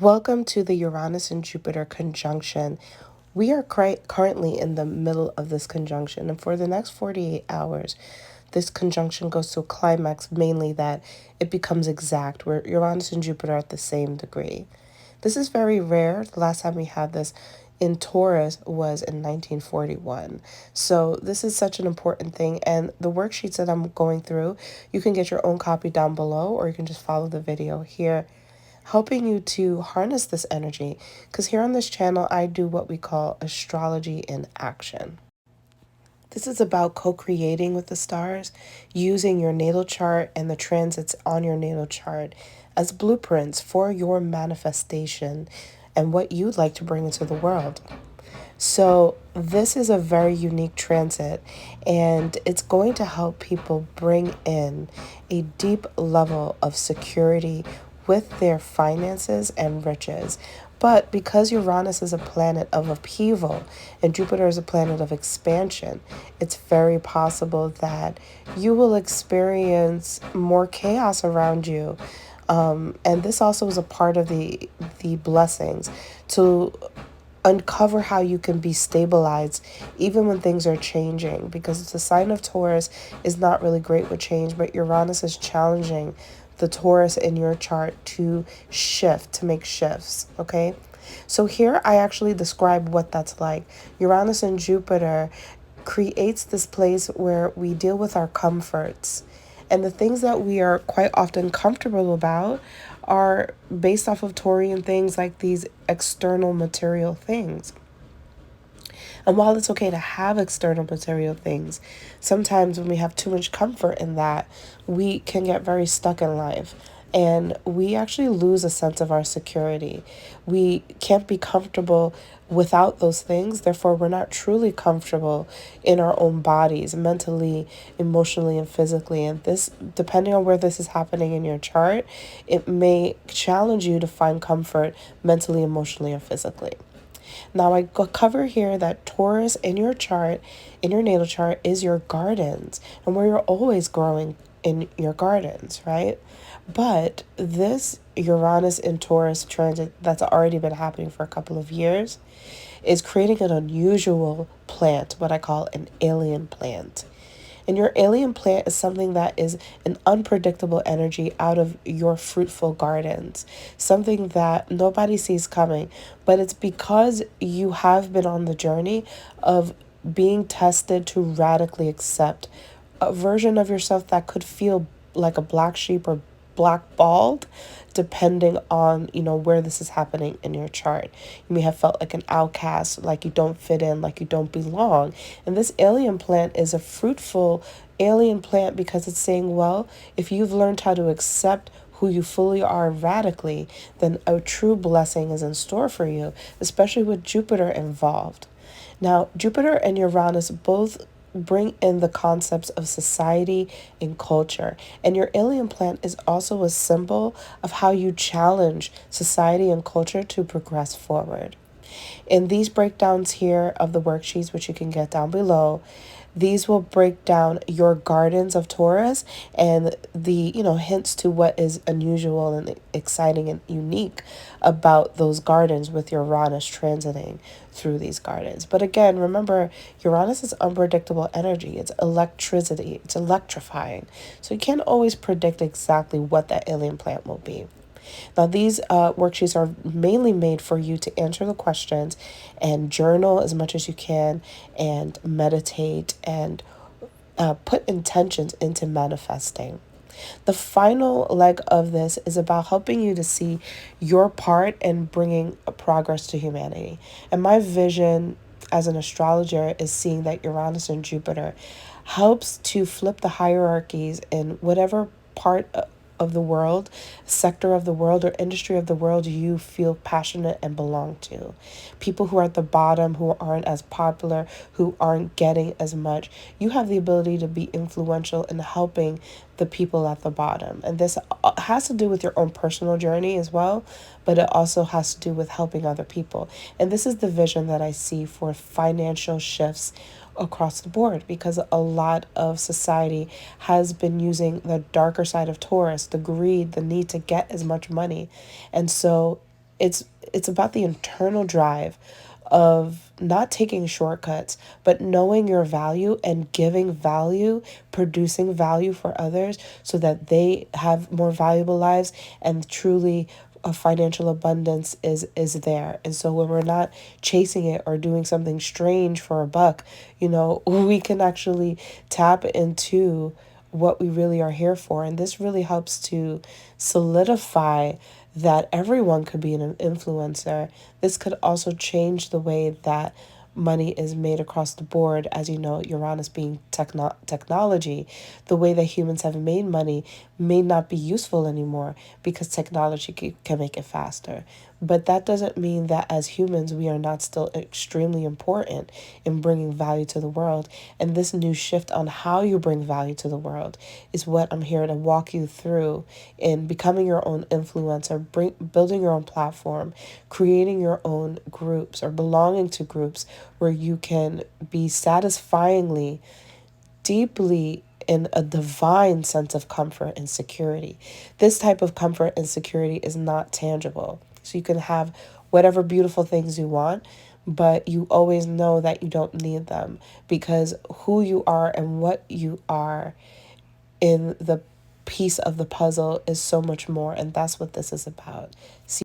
Welcome to the Uranus and Jupiter conjunction. We are currently in the middle of this conjunction, and for the next 48 hours, this conjunction goes to a climax, mainly that it becomes exact, where Uranus and Jupiter are at the same degree. This is very rare. The last time we had this in Taurus was in 1941. So this is such an important thing. And the worksheets that I'm going through, you can get your own copy down below, or you can just follow the video here, helping you to harness this energy. Because here on this channel, I do what we call astrology in action. This is about co-creating with the stars, using your natal chart and the transits on your natal chart as blueprints for your manifestation and what you'd like to bring into the world. So this is a very unique transit, and it's going to help people bring in a deep level of security with their finances and riches. But because Uranus is a planet of upheaval and Jupiter is a planet of expansion, it's very possible that you will experience more chaos around you. And this also is a part of the blessings to uncover how you can be stabilized even when things are changing, because the sign of Taurus is not really great with change, but Uranus is challenging the Taurus in your chart to shift, to make shifts. Okay, so here I actually describe what that's like. Uranus and Jupiter creates this place where we deal with our comforts, and the things that we are quite often comfortable about are based off of Taurian things like these external material things. And while it's okay to have external material things, sometimes when we have too much comfort in that, we can get very stuck in life. And we actually lose a sense of our security. We can't be comfortable without those things. Therefore, we're not truly comfortable in our own bodies, mentally, emotionally, and physically. And this, depending on where this is happening in your chart, it may challenge you to find comfort mentally, emotionally, and physically. Now, I cover here that Taurus in your chart, in your natal chart, is your gardens and where you're always growing in your gardens, right? But this Uranus in Taurus transit that's already been happening for a couple of years is creating an unusual plant, what I call an alien plant. And your alien plant is something that is an unpredictable energy out of your fruitful gardens, something that nobody sees coming. But it's because you have been on the journey of being tested to radically accept a version of yourself that could feel like a black sheep or blackballed, depending on where this is happening in your chart. You may have felt like an outcast, like you don't fit in, like you don't belong. And this alien plant is a fruitful alien plant because it's saying, well, if you've learned how to accept who you fully are radically, then a true blessing is in store for you, especially with Jupiter involved. Now, Jupiter and Uranus both bring in the concepts of society and culture. And your alien plant is also a symbol of how you challenge society and culture to progress forward. In these breakdowns here of the worksheets, which you can get down below, these will break down your gardens of Taurus and the, hints to what is unusual and exciting and unique about those gardens with Uranus transiting through these gardens. But again, remember, Uranus is unpredictable energy. It's electricity. It's electrifying. So you can't always predict exactly what that alien plant will be. Now, these worksheets are mainly made for you to answer the questions and journal as much as you can and meditate and put intentions into manifesting. The final leg of this is about helping you to see your part in bringing progress to humanity. And my vision as an astrologer is seeing that Uranus and Jupiter helps to flip the hierarchies in whatever part of the world, sector of the world, or industry of the world you feel passionate and belong to. People who are at the bottom, who aren't as popular, who aren't getting as much, you have the ability to be influential in helping the people at the bottom. And this has to do with your own personal journey as well, but it also has to do with helping other people. And this is the vision that I see for financial shifts across the board, because a lot of society has been using the darker side of Taurus, the greed, the need to get as much money. And so It's it's about the internal drive of not taking shortcuts, but knowing your value and giving value, producing value for others so that they have more valuable lives and truly a financial abundance is there. And so when we're not chasing it or doing something strange for a buck, we can actually tap into what we really are here for. And this really helps to solidify that everyone could be an influencer. This could also change the way that money is made across the board. As you know, Uranus being technology, the way that humans have made money may not be useful anymore because technology can make it faster. But that doesn't mean that as humans, we are not still extremely important in bringing value to the world. And this new shift on how you bring value to the world is what I'm here to walk you through in becoming your own influencer, building your own platform, creating your own groups or belonging to groups where you can be satisfyingly, deeply in a divine sense of comfort and security. This type of comfort and security is not tangible. So you can have whatever beautiful things you want, but you always know that you don't need them because who you are and what you are in the piece of the puzzle is so much more. And that's what this is about. See